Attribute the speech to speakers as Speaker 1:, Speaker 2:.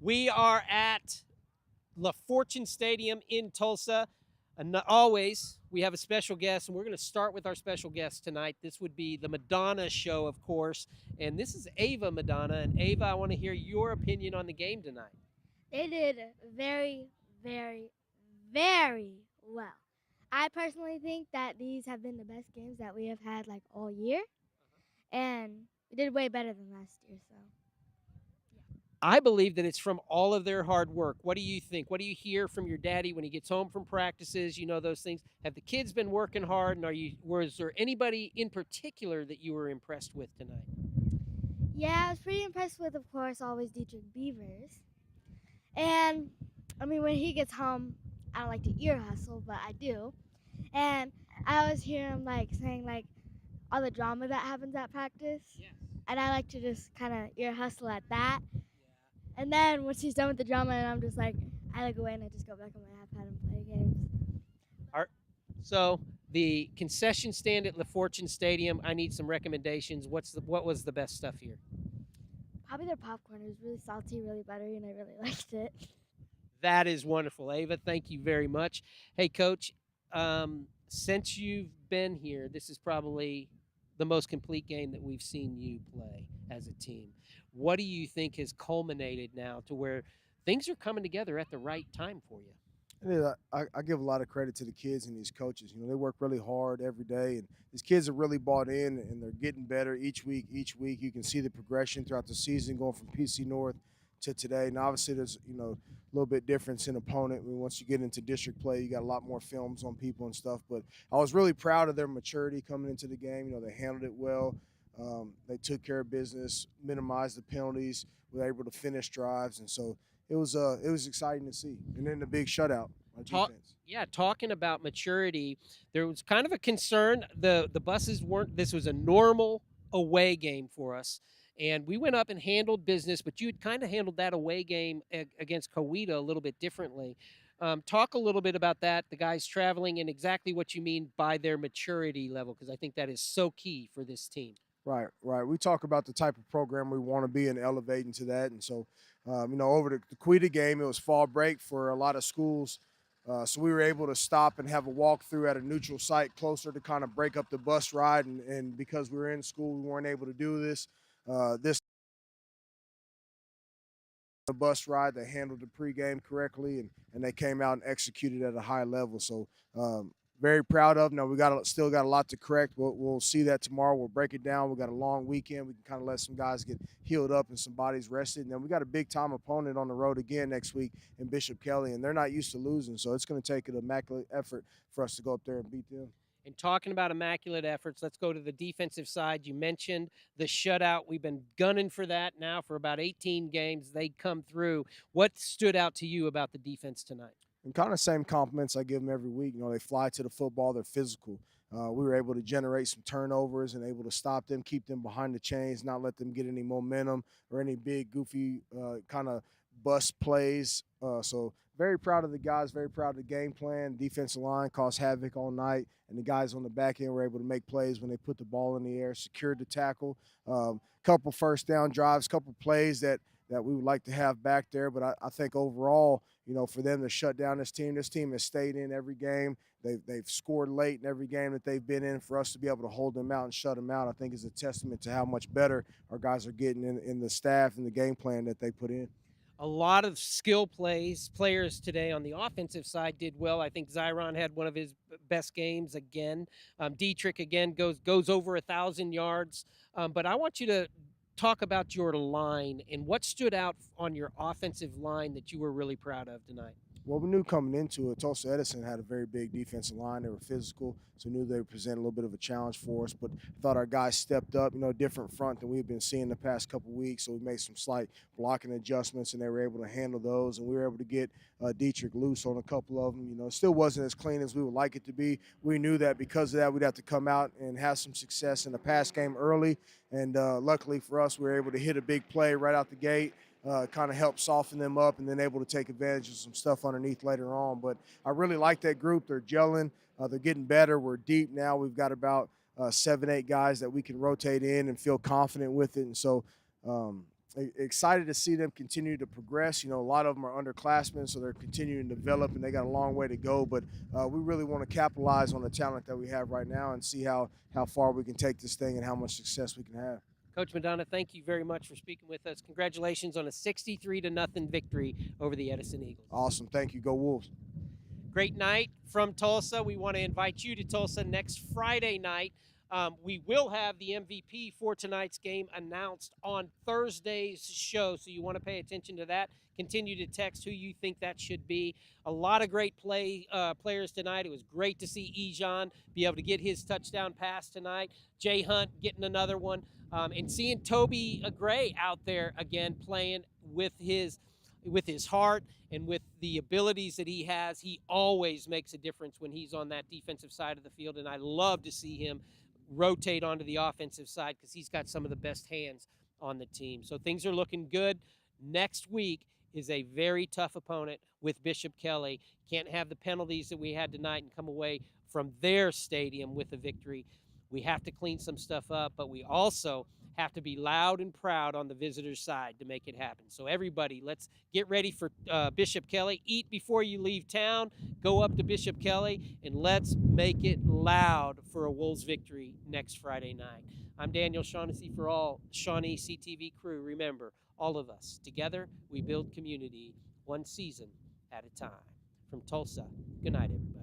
Speaker 1: We are at La Fortune Stadium in Tulsa. And always, we have a special guest, and we're going to start with our special guest tonight. This would be the Madonna show, of course. And this is Ava Madonna. And Ava, I want to hear your opinion on the game tonight.
Speaker 2: They did very, very, very well. I personally think that these have been the best games that we have had like all year, and we did way better than last year. So
Speaker 1: I believe that it's from all of their hard work. What do you think? What do you hear from your daddy when he gets home from practices? You know, those things. Have the kids been working hard? And was there anybody in particular that you were impressed with tonight?
Speaker 2: yeah, I was pretty impressed with, of course, always Dietrich Beavers. And I mean, when he gets home, I don't like to ear hustle, but I do. And I always hear him like saying like all the drama that happens at practice.
Speaker 1: Yes.
Speaker 2: And I like to just kind of ear hustle at that. And then once he's done with the drama, and I'm just like, I look away and I just go back on my iPad and play games.
Speaker 1: So the concession stand at La Fortune Stadium. I need some recommendations. What was the best stuff here?
Speaker 2: Probably their popcorn. It was really salty, really buttery, and I really liked it.
Speaker 1: That is wonderful, Ava. Thank you very much. Hey, Coach. Since you've been here, this is probably the most complete game that we've seen you play as a team. What do you think has culminated now to where things are coming together at the right time for you?
Speaker 3: Yeah, I give a lot of credit to the kids and these coaches. You know, they work really hard every day, and these kids are really bought in, and they're getting better each week. Each week, you can see the progression throughout the season, going from PC North to today. And obviously, there's a little bit difference in opponent. I mean, once you get into district play, you got a lot more films on people and stuff. But I was really proud of their maturity coming into the game. You know, they handled it well. They took care of business, minimized the penalties, were able to finish drives, and so it was exciting to see. And then the big shutout on
Speaker 1: Talk,
Speaker 3: defense.
Speaker 1: yeah, talking about maturity, there was kind of a concern. The buses weren't. This was a normal away game for us, and we went up and handled business. But you had kind of handled that away game against Coweta a little bit differently. Talk a little bit about that, the guys traveling, and exactly what you mean by their maturity level, because I think that is so key for this team.
Speaker 3: Right, right. We talk about the type of program we want to be and elevating to that. And so, over the Quita game, it was fall break for a lot of schools. So we were able to stop and have a walkthrough at a neutral site closer to kind of break up the bus ride. And because we were in school, we weren't able to do this. This bus ride, they handled the pregame correctly, and they came out and executed at a high level. So very proud of. Now we still got a lot to correct. We'll see that tomorrow. We'll break it down. We got a long weekend. We can kind of let some guys get healed up and some bodies rested. And then we got a big time opponent on the road again next week in Bishop Kelly, and they're not used to losing. So it's going to take an immaculate effort for us to go up there and beat them.
Speaker 1: And talking about immaculate efforts, let's go to the defensive side. You mentioned the shutout. We've been gunning for that now for about 18 games. They come through. What stood out to you about the defense tonight?
Speaker 3: And kind of same compliments I give them every week. You know, they fly to the football. They're physical. We were able to generate some turnovers and able to stop them, keep them behind the chains, not let them get any momentum or any big, goofy kind of bust plays. So very proud of the guys, very proud of the game plan. Defensive line caused havoc all night, and the guys on the back end were able to make plays when they put the ball in the air, secured the tackle. Couple first down drives, couple plays that we would like to have back there. But I think overall, for them to shut down this team has stayed in every game. They've scored late in every game that they've been in. For us to be able to hold them out and shut them out, I think is a testament to how much better our guys are getting in the staff and the game plan that they put in.
Speaker 1: A lot of skill players today on the offensive side did well. I think Zyron had one of his best games again. Dietrich again goes over 1,000 yards. But I want you to talk about your line and what stood out on your offensive line that you were really proud of tonight.
Speaker 3: Well, we knew coming into it, Tulsa Edison had a very big defensive line. They were physical, so we knew they would present a little bit of a challenge for us. But I thought our guys stepped up, different front than we've been seeing the past couple weeks. So we made some slight blocking adjustments, and they were able to handle those. And we were able to get Dietrich loose on a couple of them. It still wasn't as clean as we would like it to be. We knew that because of that, we'd have to come out and have some success in the pass game early. And luckily for us, we were able to hit a big play right out the gate. Kind of help soften them up, and then able to take advantage of some stuff underneath later on. But I really like that group. They're gelling. They're getting better. We're deep now. We've got about 7, 8 guys that we can rotate in and feel confident with it. And so excited to see them continue to progress. You know, a lot of them are underclassmen, so they're continuing to develop, and they got a long way to go. But we really want to capitalize on the talent that we have right now and see how far we can take this thing and how much success we can have.
Speaker 1: Coach Madonna, thank you very much for speaking with us. Congratulations on a 63-0 victory over the Edison Eagles.
Speaker 3: Awesome. Thank you. Go Wolves.
Speaker 1: Great night from Tulsa. We want to invite you to Tulsa next Friday night. We will have the MVP for tonight's game announced on Thursday's show, so you want to pay attention to that. Continue to text who you think that should be. A lot of great players tonight. It was great to see Ejon be able to get his touchdown pass tonight. Jay Hunt getting another one. And seeing Toby Gray out there again playing with his heart and with the abilities that he has. He always makes a difference when he's on that defensive side of the field, and I love to see him rotate onto the offensive side because he's got some of the best hands on the team. So things are looking good. Next week is a very tough opponent with Bishop Kelly. Can't have the penalties that we had tonight and come away from their stadium with a victory. We have to clean some stuff up, but we also have to be loud and proud on the visitors' side to make it happen. So everybody, let's get ready for Bishop Kelly. Eat before you leave town. Go up to Bishop Kelly, and let's make it loud for a Wolves victory next Friday night. I'm Daniel Shaughnessy for all ShawneeCTV crew. Remember, all of us, together, we build community one season at a time. From Tulsa, good night, everybody.